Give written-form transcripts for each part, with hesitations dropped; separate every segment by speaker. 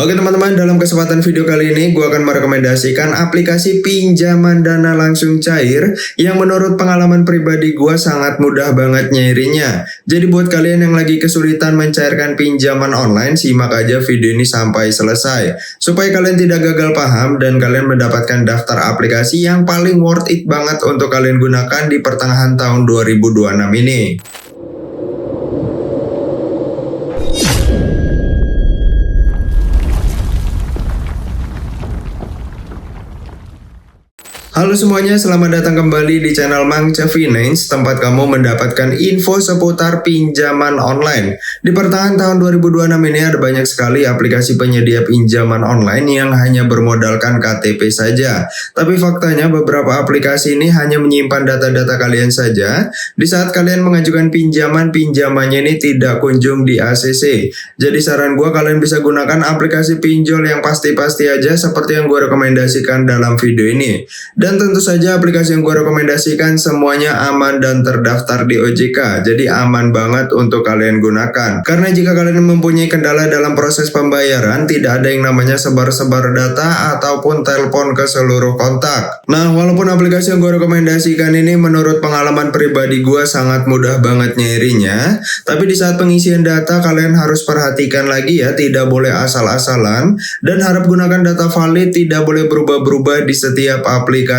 Speaker 1: Oke teman-teman, dalam kesempatan video kali ini gue akan merekomendasikan aplikasi pinjaman dana langsung cair yang menurut pengalaman pribadi gue sangat mudah banget nyairinya. Jadi buat kalian yang lagi kesulitan mencairkan pinjaman online, simak aja video ini sampai selesai supaya kalian tidak gagal paham dan kalian mendapatkan daftar aplikasi yang paling worth it banget untuk kalian gunakan di pertengahan tahun 2026 ini. Halo semuanya, selamat datang kembali di channel Mangcha Finance, tempat kamu mendapatkan info seputar pinjaman online. Di pertengahan tahun 2026 ini ada banyak sekali aplikasi penyedia pinjaman online yang hanya bermodalkan KTP saja. Tapi faktanya beberapa aplikasi ini hanya menyimpan data-data kalian saja. Di saat kalian mengajukan pinjamannya ini tidak kunjung di ACC. Jadi saran gue, kalian bisa gunakan aplikasi pinjol yang pasti-pasti aja seperti yang gue rekomendasikan dalam video ini. Dan tentu saja aplikasi yang gue rekomendasikan semuanya aman dan terdaftar di OJK. Jadi aman banget untuk kalian gunakan. Karena jika kalian mempunyai kendala dalam proses pembayaran, tidak ada yang namanya sebar-sebar data ataupun telepon ke seluruh kontak. Nah, walaupun aplikasi yang gue rekomendasikan ini menurut pengalaman pribadi gue sangat mudah banget nyairinya, tapi di saat pengisian data kalian harus perhatikan lagi ya, tidak boleh asal-asalan dan harap gunakan data valid, tidak boleh berubah-berubah di setiap aplikasi.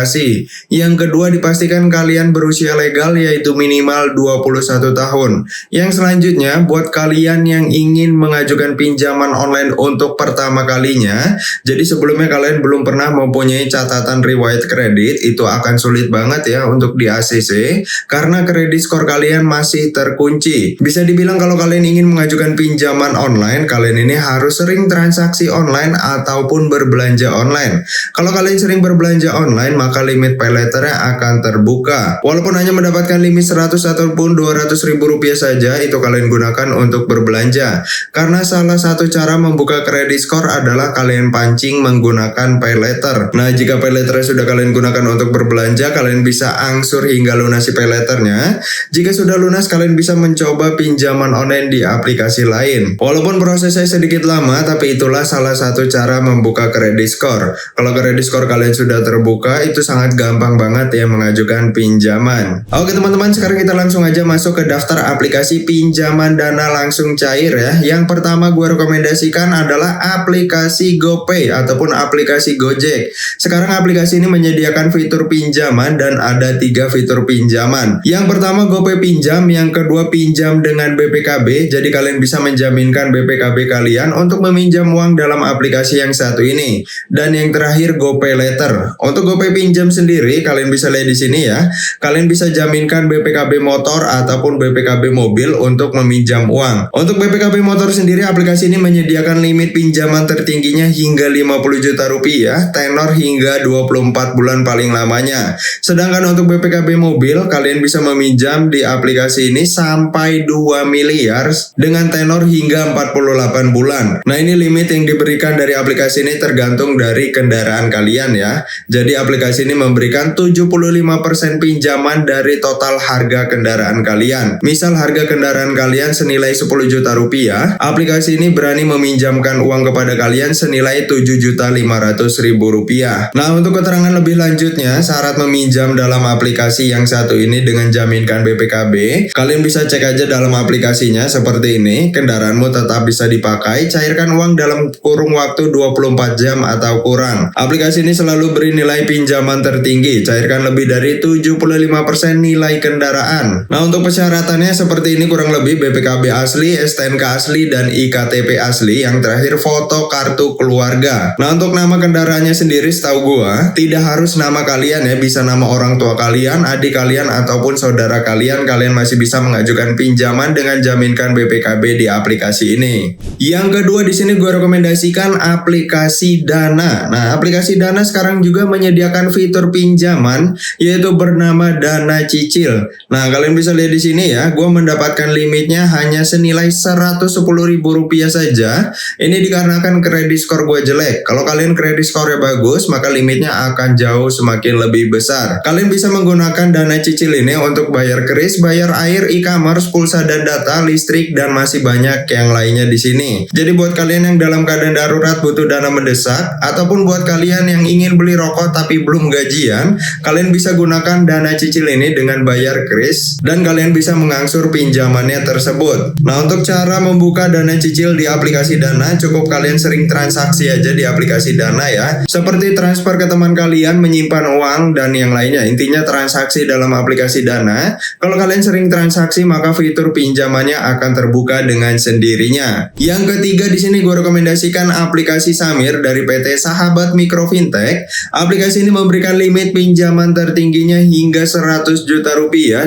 Speaker 1: Yang kedua, dipastikan kalian berusia legal yaitu minimal 21 tahun. Yang selanjutnya, buat kalian yang ingin mengajukan pinjaman online untuk pertama kalinya, jadi sebelumnya kalian belum pernah mempunyai catatan riwayat kredit, itu akan sulit banget ya untuk di ACC karena kredit skor kalian masih terkunci. Bisa dibilang kalau kalian ingin mengajukan pinjaman online, kalian ini harus sering transaksi online ataupun berbelanja online. Kalau kalian sering berbelanja online, maka limit pay letternya akan terbuka. Walaupun hanya mendapatkan limit 100 ataupun 200 ribu rupiah saja, itu kalian gunakan untuk berbelanja. Karena salah satu cara membuka kredit skor adalah kalian pancing menggunakan pay letter. Nah, jika pay letternya sudah kalian gunakan untuk berbelanja, kalian bisa angsur hingga lunasi pay letternya. Jika sudah lunas, kalian bisa mencoba pinjaman online di aplikasi lain. Walaupun prosesnya sedikit lama, tapi itulah salah satu cara membuka kredit skor. Kalau kredit skor kalian sudah terbuka, itu sangat gampang banget ya mengajukan pinjaman. Oke teman-teman, sekarang kita langsung aja masuk ke daftar aplikasi pinjaman dana langsung cair ya. Yang pertama gue rekomendasikan adalah aplikasi GoPay ataupun aplikasi Gojek. Sekarang aplikasi ini menyediakan fitur pinjaman dan ada 3 fitur pinjaman. Yang pertama GoPay pinjam, yang kedua pinjam dengan BPKB. Jadi kalian bisa menjaminkan BPKB kalian untuk meminjam uang dalam aplikasi yang satu ini. Dan yang terakhir GoPay letter. Untuk GoPay pinjam sendiri, kalian bisa lihat di sini ya. Kalian bisa jaminkan BPKB motor ataupun BPKB mobil untuk meminjam uang. Untuk BPKB motor sendiri, aplikasi ini menyediakan limit pinjaman tertingginya hingga 50 juta rupiah, tenor hingga 24 bulan paling lamanya. Sedangkan untuk BPKB mobil, kalian bisa meminjam di aplikasi ini sampai 2 miliar dengan tenor hingga 48 bulan. Nah, ini limit yang diberikan dari aplikasi ini tergantung dari kendaraan kalian ya. Jadi aplikasi ini memberikan 75% pinjaman dari total harga kendaraan kalian. Misal harga kendaraan kalian senilai 10 juta rupiah, aplikasi ini berani meminjamkan uang kepada kalian senilai 7.500.000 rupiah. Nah, untuk keterangan lebih lanjutnya, syarat meminjam dalam aplikasi yang satu ini dengan jaminkan BPKB, kalian bisa cek aja dalam aplikasinya seperti ini. Kendaraanmu tetap bisa dipakai, cairkan uang dalam kurung waktu 24 jam atau kurang. Aplikasi ini selalu beri nilai pinjaman tertinggi, cairkan lebih dari 75% nilai kendaraan. Nah, untuk persyaratannya seperti ini kurang lebih: BPKB asli, STNK asli, dan IKTP asli. Yang terakhir foto kartu keluarga. Nah, untuk nama kendaraannya sendiri setahu gua tidak harus nama kalian ya, bisa nama orang tua kalian, adik kalian, ataupun saudara kalian. Kalian masih bisa mengajukan pinjaman dengan jaminkan BPKB di aplikasi ini. Yang kedua di sini gua rekomendasikan aplikasi Dana. Nah, aplikasi Dana sekarang juga menyediakan fitur pinjaman yaitu bernama Dana Cicil. Nah, kalian bisa lihat di sini ya, gue mendapatkan limitnya hanya senilai Rp110.000 saja. Ini dikarenakan kredit skor gue jelek. Kalau kalian kredit skornya bagus, maka limitnya akan jauh semakin lebih besar. Kalian bisa menggunakan Dana Cicil ini untuk bayar kris, bayar air, e-commerce, pulsa dan data, listrik, dan masih banyak yang lainnya di sini. Jadi buat kalian yang dalam keadaan darurat butuh dana mendesak, ataupun buat kalian yang ingin beli rokok tapi belum gajian, kalian bisa gunakan Dana Cicil ini dengan bayar kris, dan kalian bisa mengangsur pinjamannya tersebut. Nah, untuk cara membuka Dana Cicil di aplikasi Dana, cukup kalian sering transaksi aja di aplikasi Dana ya, seperti transfer ke teman kalian, menyimpan uang, dan yang lainnya. Intinya transaksi dalam aplikasi Dana. Kalau kalian sering transaksi, maka fitur pinjamannya akan terbuka dengan sendirinya. Yang ketiga di sini gue rekomendasikan aplikasi Samir dari PT Sahabat Mikro Fintech. Aplikasi ini memberikan limit pinjaman tertingginya hingga Rp100 juta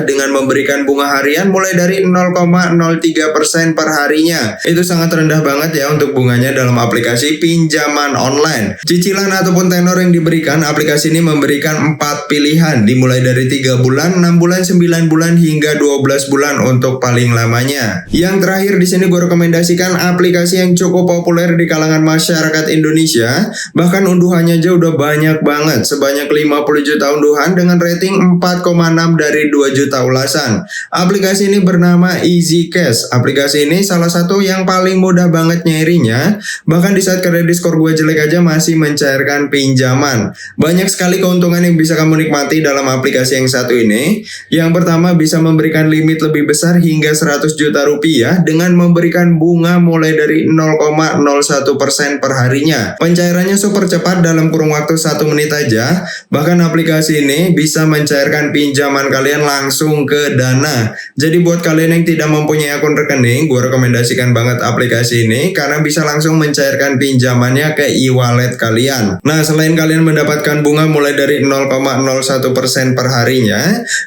Speaker 1: dengan memberikan bunga harian mulai dari 0,03% per harinya. Itu sangat rendah banget ya untuk bunganya dalam aplikasi pinjaman online. Cicilan ataupun tenor yang diberikan, aplikasi ini memberikan 4 pilihan, dimulai dari 3 bulan, 6 bulan, 9 bulan, hingga 12 bulan untuk paling lamanya. Yang terakhir di sini gue rekomendasikan aplikasi yang cukup populer di kalangan masyarakat Indonesia. Bahkan unduhannya aja udah banyak banget, sebanyak 50 juta unduhan dengan rating 4,6 dari 2 juta ulasan. Aplikasi ini bernama Easy Cash. Aplikasi ini salah satu yang paling mudah banget nyairinya. Bahkan di saat kredit skor gue jelek aja masih mencairkan pinjaman. Banyak sekali keuntungan yang bisa kamu nikmati dalam aplikasi yang satu ini. Yang pertama, bisa memberikan limit lebih besar hingga Rp100 juta dengan memberikan bunga mulai dari 0,01% per harinya. Pencairannya super cepat dalam kurun waktu 1 menit aja. Bahkan aplikasi ini bisa mencairkan pinjaman kalian langsung ke Dana. Jadi buat kalian yang tidak mempunyai akun rekening, gue rekomendasikan banget aplikasi ini karena bisa langsung mencairkan pinjamannya ke e-wallet kalian. Nah, selain kalian mendapatkan bunga mulai dari 0,01% per harinya,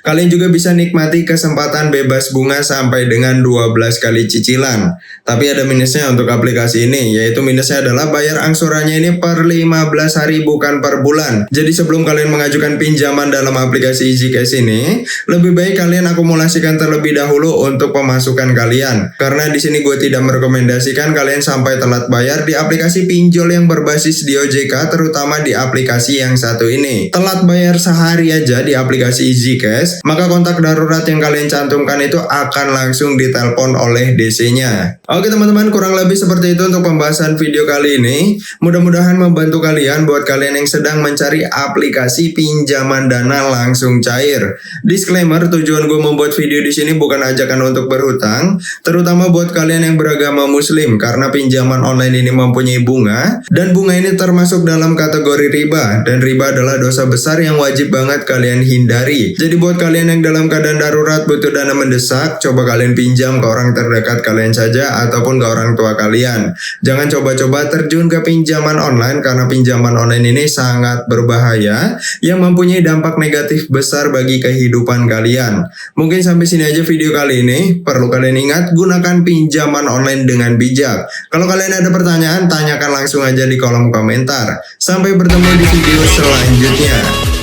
Speaker 1: kalian juga bisa nikmati kesempatan bebas bunga sampai dengan 12 kali cicilan. Tapi ada minusnya untuk aplikasi ini, yaitu minusnya adalah bayar angsurannya ini per 15 hari bukan per bulan. Jadi sebelum kalian mengajukan pinjaman dalam aplikasi Easy Cash ini, lebih baik kalian akumulasikan terlebih dahulu untuk pemasukan kalian. Karena di sini gue tidak merekomendasikan kalian sampai telat bayar di aplikasi pinjol yang berbasis di OJK, terutama di aplikasi yang satu ini. Telat bayar sehari aja di aplikasi Easy Cash, maka kontak darurat yang kalian cantumkan itu akan langsung ditelepon oleh DC-nya. Oke teman-teman, kurang lebih seperti itu untuk pembahasan video kali ini. Mudah-mudahan membantu kalian buat kalian yang sedang mencari aplikasi pinjaman Dana langsung cair. Disclaimer, tujuan gue membuat video di sini bukan ajakan untuk berhutang, terutama buat kalian yang beragama Muslim, karena pinjaman online ini mempunyai bunga, dan bunga ini termasuk dalam kategori riba, dan riba adalah dosa besar yang wajib banget kalian hindari. Jadi buat kalian yang dalam keadaan darurat butuh dana mendesak, coba kalian pinjam ke orang terdekat kalian saja ataupun ke orang tua kalian. Jangan coba-coba terjun ke pinjaman online karena pinjaman online ini sangat berbahaya yang mempunyai dampak negatif besar bagi kehidupan kalian. Mungkin sampai sini aja video kali ini. Perlu kalian ingat, gunakan pinjaman online dengan bijak. Kalau kalian ada pertanyaan, tanyakan langsung aja di kolom komentar. Sampai bertemu di video selanjutnya.